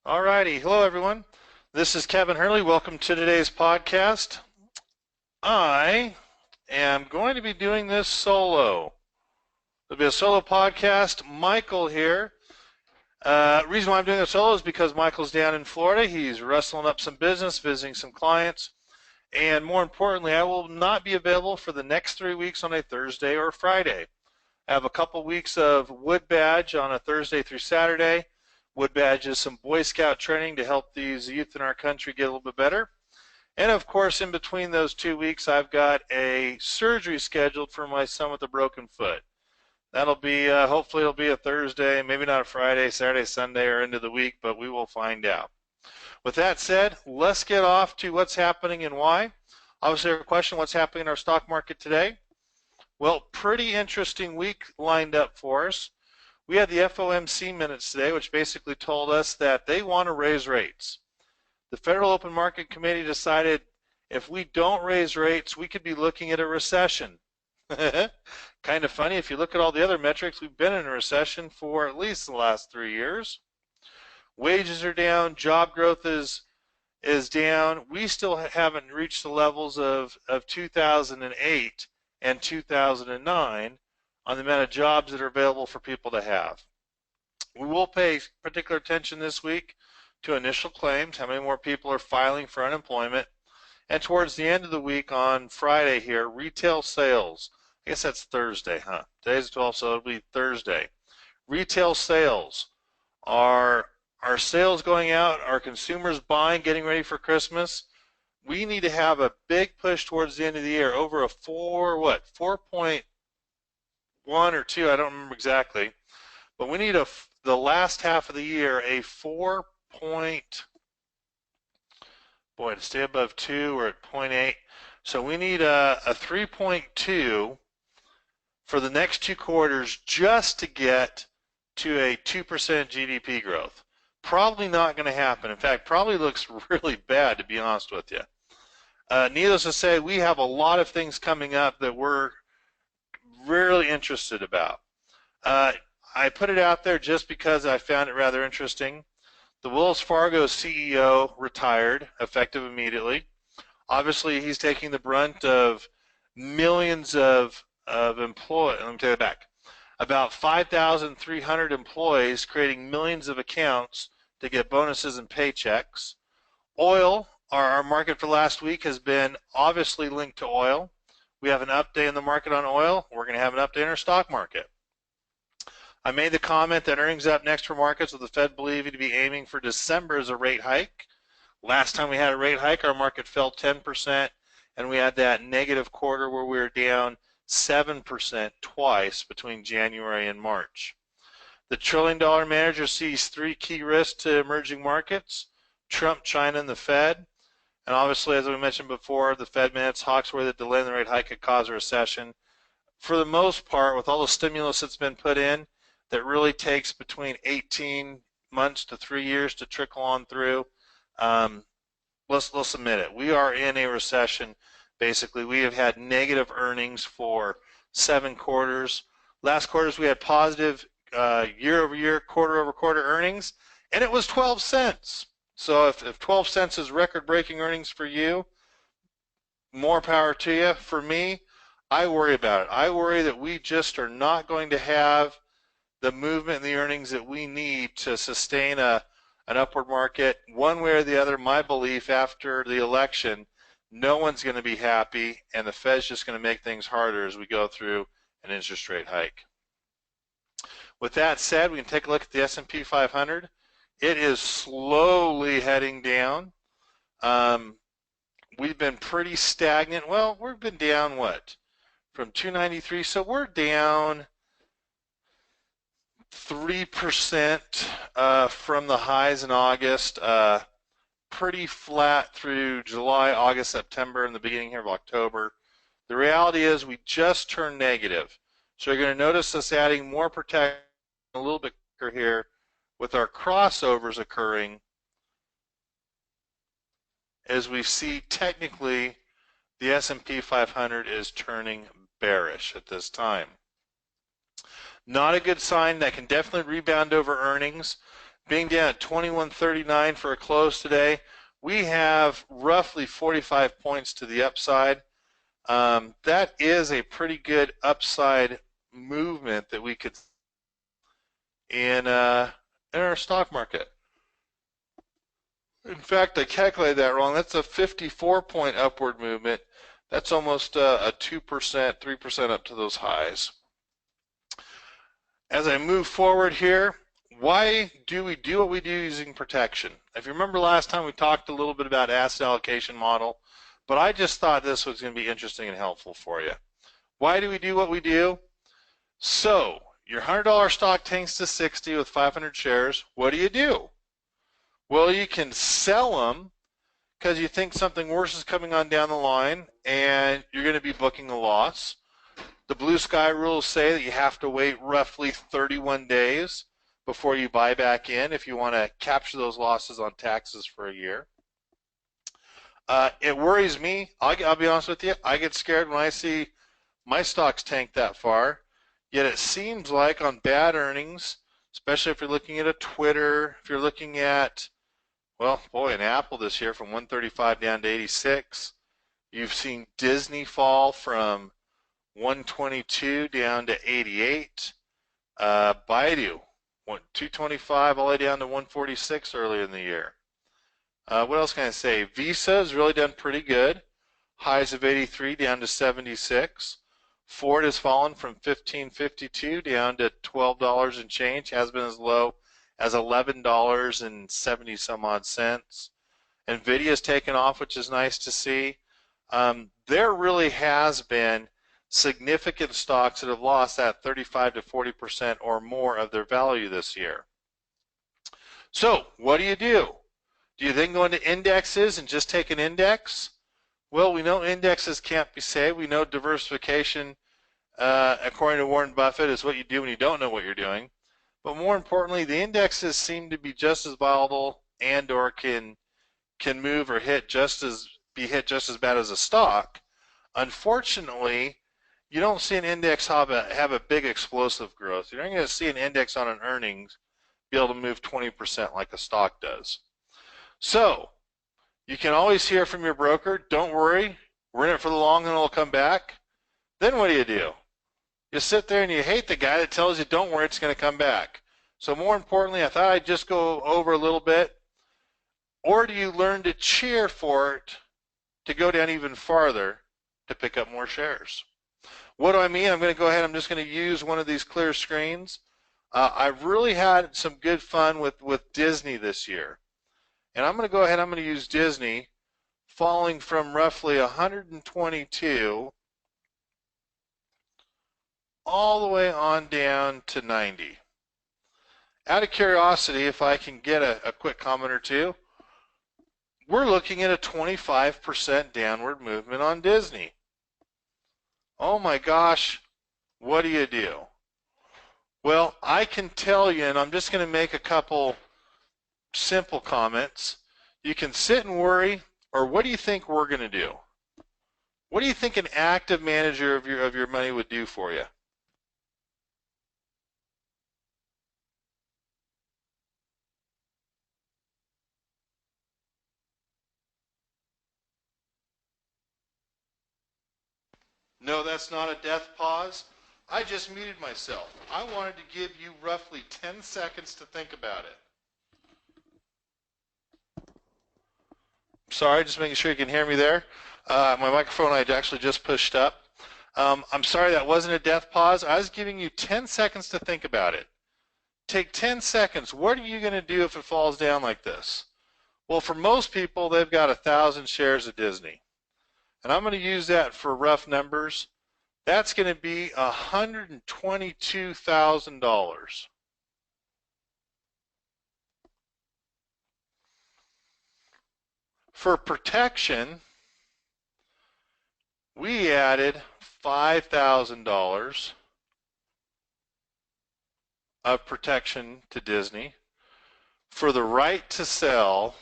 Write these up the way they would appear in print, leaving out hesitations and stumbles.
Alrighty, hello everyone. This is Kevin Hurley. Welcome to today's podcast. I am going to be doing this solo. It'll be a solo podcast. Michael here. Reason why I'm doing it solo is because Michael's down in Florida. He's wrestling up some business, visiting some clients, and more importantly, I will not be available for the next 3 weeks on a Thursday or Friday. I have a couple weeks of Wood Badge on a Thursday through Saturday. Wood Badge is some Boy Scout training to help these youth in our country get a little bit better. And of course, in between those 2 weeks, I've got a surgery scheduled for my son with a broken foot. That'll be, hopefully it'll be a Thursday, maybe not a Friday, Saturday, Sunday, or end of the week, but we will find out. With that said, let's get off to what's happening and why. Obviously, our question, what's happening in our stock market today? Well, pretty interesting week lined up for us. We had the FOMC minutes today, which basically told us that they want to raise rates. The Federal Open Market Committee decided if we don't raise rates, we could be looking at a recession. Kind of funny. If you look at all the other metrics, we've been in a recession for at least the last 3 years. Wages are down. Job growth is down. We still haven't reached the levels of 2008 and 2009 on the amount of jobs that are available for people to have. We will pay particular attention this week to initial claims, how many more people are filing for unemployment, and towards the end of the week on Friday here, retail sales. I guess that's Thursday, huh? Today's the 12th, so it'll be Thursday. Retail sales. Are sales going out? Are consumers buying, getting ready for Christmas? We need to have a big push towards the end of the year, over a 4.1 or 2, I don't remember exactly, but we need the last half of the year a 4 point, boy, to stay above 2, we're at 0.8, so we need a 3.2 for the next 2 quarters just to get to a 2% GDP growth. Probably not going to happen. In fact, probably looks really bad, to be honest with you. Needless to say, we have a lot of things coming up that we're really interested about. I put it out there just because I found it rather interesting. The Wells Fargo CEO retired, effective immediately. Obviously, he's taking the brunt of millions of employees. Let me take it back. About 5,300 employees creating millions of accounts to get bonuses and paychecks. Oil, our market for last week has been obviously linked to oil. We have an update in the market on oil. We're going to have an update in our stock market. I made the comment that earnings up next for markets with the Fed believing to be aiming for December as a rate hike. Last time we had a rate hike, our market fell 10%, and we had that negative quarter where we were down 7% twice between January and March. The trillion-dollar manager sees 3 key risks to emerging markets: Trump, China, and the Fed. And obviously, as we mentioned before, the Fed minutes, hawks where the delay in the rate hike could cause a recession. For the most part, with all the stimulus that's been put in, that really takes between 18 months to 3 years to trickle on through. Let's admit it. We are in a recession. Basically, we have had negative earnings for 7 quarters. Last quarters, we had positive year-over-year, quarter-over-quarter earnings, and it was 12 cents. So if 12 cents is record-breaking earnings for you, more power to you. For me, I worry about it. I worry that we just are not going to have the movement in the earnings that we need to sustain an upward market. One way or the other, my belief after the election, no one's going to be happy, and the Fed's just going to make things harder as we go through an interest rate hike. With that said, we can take a look at the S&P 500. It is slowly heading down. We've been pretty stagnant. Well, we've been down, what, from 293, so we're down 3% from the highs in August. Pretty flat through July, August, September, and the beginning here of October. The reality is we just turned negative. So you're going to notice us adding more protection a little bit quicker here with our crossovers occurring as we see technically the S&P 500 is turning bearish at this time. Not a good sign. That can definitely rebound over earnings. being down at 21.39 for a close today, we have roughly 45 points to the upside. That is a pretty good upside movement that we could in our stock market. In fact, I calculated that wrong. That's a 54-point upward movement. That's almost a 2%, 3% up to those highs. As I move forward here, why do we do what we do using protection? If you remember last time, we talked a little bit about asset allocation model, but I just thought this was going to be interesting and helpful for you. Why do we do what we do? So your $100 stock tanks to 60 with 500 shares. What do? Well, you can sell them because you think something worse is coming on down the line and you're going to be booking a loss. The blue sky rules say that you have to wait roughly 31 days before you buy back in if you want to capture those losses on taxes for a year. It worries me. I'll be honest with you. I get scared when I see my stocks tank that far. Yet it seems like on bad earnings, especially if you're looking at a Twitter, if you're looking at, well, boy, an Apple this year from 135 down to 86. You've seen Disney fall from 122 down to 88. Baidu went 225 all the way down to 146 earlier in the year. What else can I say? Visa has really done pretty good. Highs of 83 down to 76. Ford has fallen from $15.52 down to $12 and change. Has been as low as $11.70 some odd cents. Nvidia's taken off, which is nice to see. There really has been significant stocks that have lost that 35 to 40% or more of their value this year. So what do? Do you then go into indexes and just take an index? Well, we know indexes can't be saved. We know diversification, according to Warren Buffett, is what you do when you don't know what you're doing. But more importantly, the indexes seem to be just as volatile and or can move or be hit just as bad as a stock. Unfortunately, you don't see an index have a big explosive growth. You're not going to see an index on an earnings be able to move 20% like a stock does. So you can always hear from your broker, don't worry, we're in it for the long and it'll come back. Then what do? You sit there and you hate the guy that tells you don't worry, it's going to come back. So more importantly, I thought I'd just go over a little bit. Or do you learn to cheer for it to go down even farther to pick up more shares? What do I mean? I'm going to go ahead, I'm just going to use one of these clear screens. I've really had some good fun with Disney this year. And I'm going to go ahead, I'm going to use Disney falling from roughly 122 all the way on down to 90. Out of curiosity, if I can get a quick comment or two, we're looking at a 25% downward movement on Disney. Oh my gosh, what do? Well, I can tell you, and I'm just going to make a couple simple comments. You can sit and worry, or what do you think we're going to do? What do you think an active manager of your money would do for you? No, that's not a death pause. I just muted myself. I wanted to give you roughly 10 seconds to think about it. Sorry, just making sure you can hear me there. My microphone I actually just pushed up. I'm sorry that wasn't a death pause. I was giving you 10 seconds to think about it. Take 10 seconds. What are you going to do if it falls down like this? Well, for most people, they've got 1,000 shares of Disney. And I'm going to use that for rough numbers. That's going to be $122,000. For protection, we added $5,000 of protection to Disney for the right to sell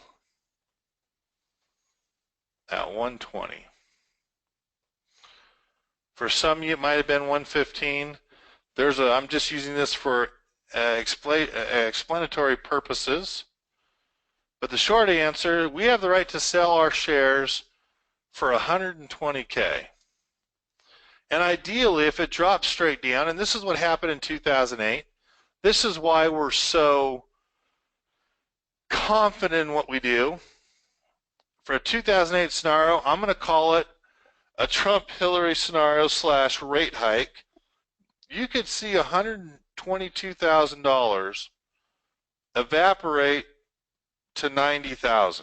at 120. For some, it might have been 115. I'm just using this for explanatory purposes. But the short answer, we have the right to sell our shares for 120K. And ideally, if it drops straight down, and this is what happened in 2008, this is why we're so confident in what we do. For a 2008 scenario, I'm going to call it a Trump-Hillary scenario / rate hike. You could see $122,000 evaporate to $90,000.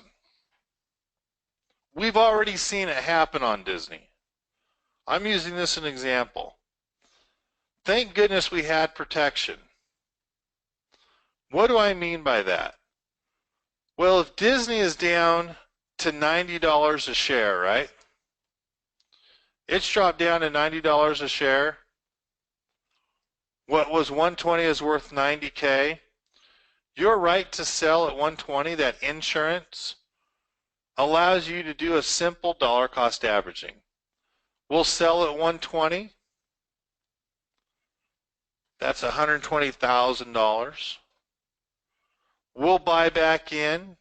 We've already seen it happen on Disney. I'm using this as an example. Thank goodness we had protection. What do I mean by that? Well, if Disney is down to $90 a share, right? It's dropped down to $90 a share. What was 120 is worth 90K. Your right to sell at 120, that insurance, allows you to do a simple dollar cost averaging. We'll sell at 120. That's $120,000. We'll buy back in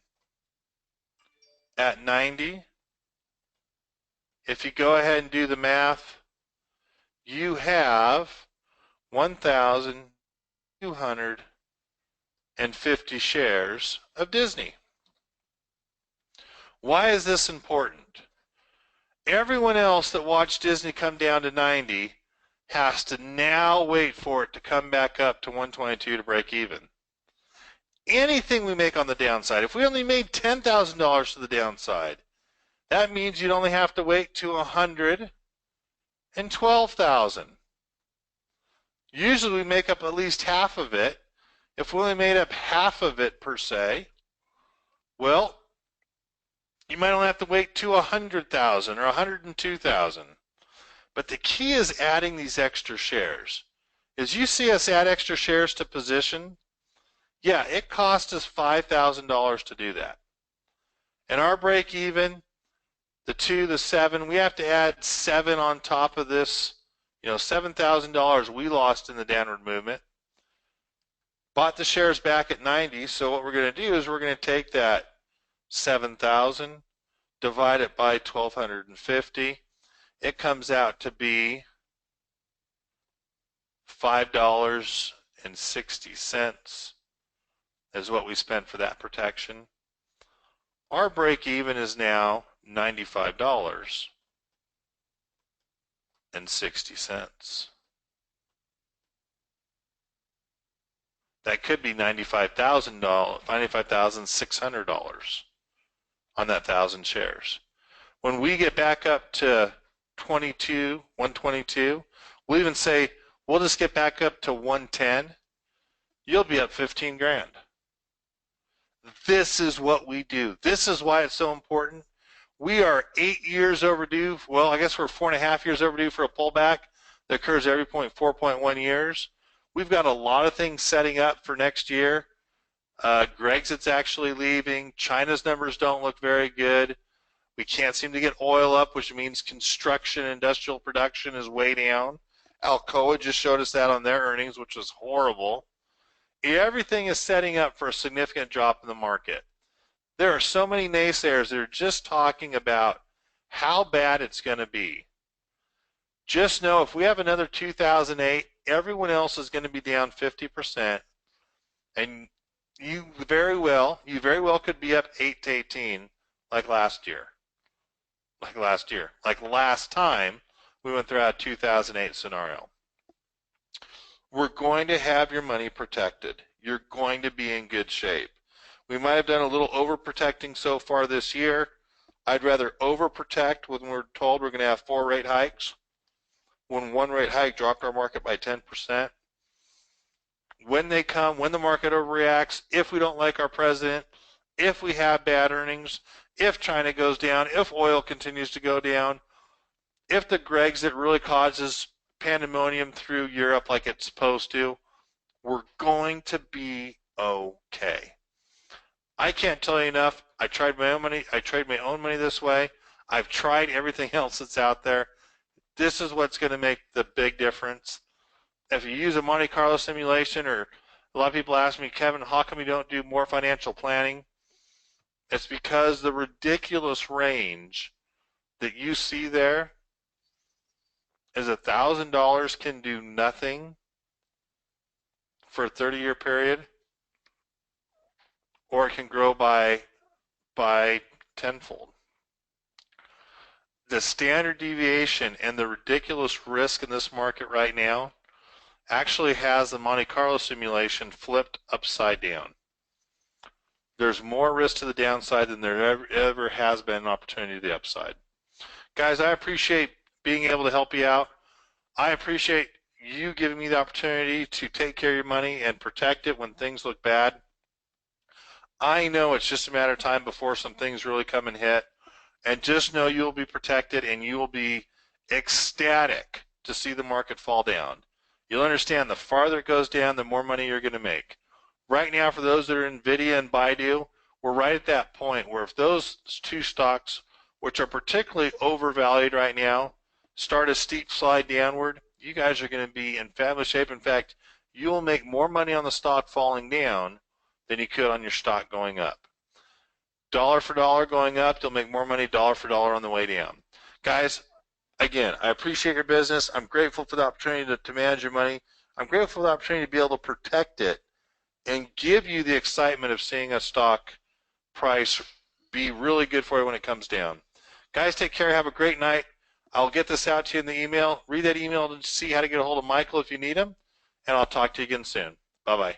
at 90. If you go ahead and do the math, you have 1,250 shares of Disney. Why is this important? Everyone else that watched Disney come down to 90 has to now wait for it to come back up to 122 to break even. Anything we make on the downside, if we only made $10,000 to the downside, that means you'd only have to wait to 112,000. Usually we make up at least half of it. If we only made up half of it per se, well, you might only have to wait to 100,000 or 102,000. But the key is adding these extra shares. As you see us add extra shares to position, yeah, it cost us $5,000 to do that. And our break even, the 2, the 7, we have to add 7 on top of this. $7,000 we lost in the downward movement. Bought the shares back at 90, so what we're going to do is we're going to take that 7,000, divide it by 1,250. It comes out to be $5.60 is what we spent for that protection. Our break even is now $95.60. That could be $95,600 on that 1,000 shares. When we get back up to 122, we'll even say we'll just get back up to 110. You'll be up 15 grand. This is what we do. This is why it's so important. We are 8 years overdue. Well, I guess we're 4.5 years overdue for a pullback that occurs every 4.1 years. We've got a lot of things setting up for next year. Brexit's actually leaving. China's numbers don't look very good. We can't seem to get oil up, which means construction and industrial production is way down. Alcoa just showed us that on their earnings, which was horrible. Everything is setting up for a significant drop in the market. There are so many naysayers that are just talking about how bad it's going to be. Just know if we have another 2008, everyone else is going to be down 50%, and you very well could be up 8 to 18 like last year. Like last time we went through a 2008 scenario. We're going to have your money protected. You're going to be in good shape. We might have done a little overprotecting so far this year. I'd rather overprotect when we're told we're going to have 4 rate hikes. When 1 rate hike dropped our market by 10%. When they come, when the market overreacts, if we don't like our president, if we have bad earnings, if China goes down, if oil continues to go down, if the Brexit really causes pandemonium through Europe like it's supposed to, we're going to be okay. I can't tell you enough. I tried my own money. I trade my own money this way. I've tried everything else that's out there. This is what's going to make the big difference. If you use a Monte Carlo simulation or A lot of people ask me, Kevin, how come you don't do more financial planning? It's because the ridiculous range that you see there is $1,000 can do nothing for a 30-year period, or it can grow by tenfold. The standard deviation and the ridiculous risk in this market right now actually has the Monte Carlo simulation flipped upside down. There's more risk to the downside than there ever has been an opportunity to the upside. Guys, I appreciate being able to help you out. I appreciate you giving me the opportunity to take care of your money and protect it when things look bad. I know it's just a matter of time before some things really come and hit. And just know you'll be protected and you will be ecstatic to see the market fall down. You'll understand the farther it goes down, the more money you're going to make. Right now, for those that are NVIDIA and Baidu, we're right at that point where if those two stocks, which are particularly overvalued right now, start a steep slide downward, you guys are going to be in fabulous shape. In fact, you'll make more money on the stock falling down than you could on your stock going up. Dollar for dollar going up, they'll make more money dollar for dollar on the way down. Guys, again, I appreciate your business. I'm grateful for the opportunity to manage your money. I'm grateful for the opportunity to be able to protect it and give you the excitement of seeing a stock price be really good for you when it comes down. Guys, take care. Have a great night. I'll get this out to you in the email. Read that email to see how to get a hold of Michael if you need him, and I'll talk to you again soon. Bye-bye.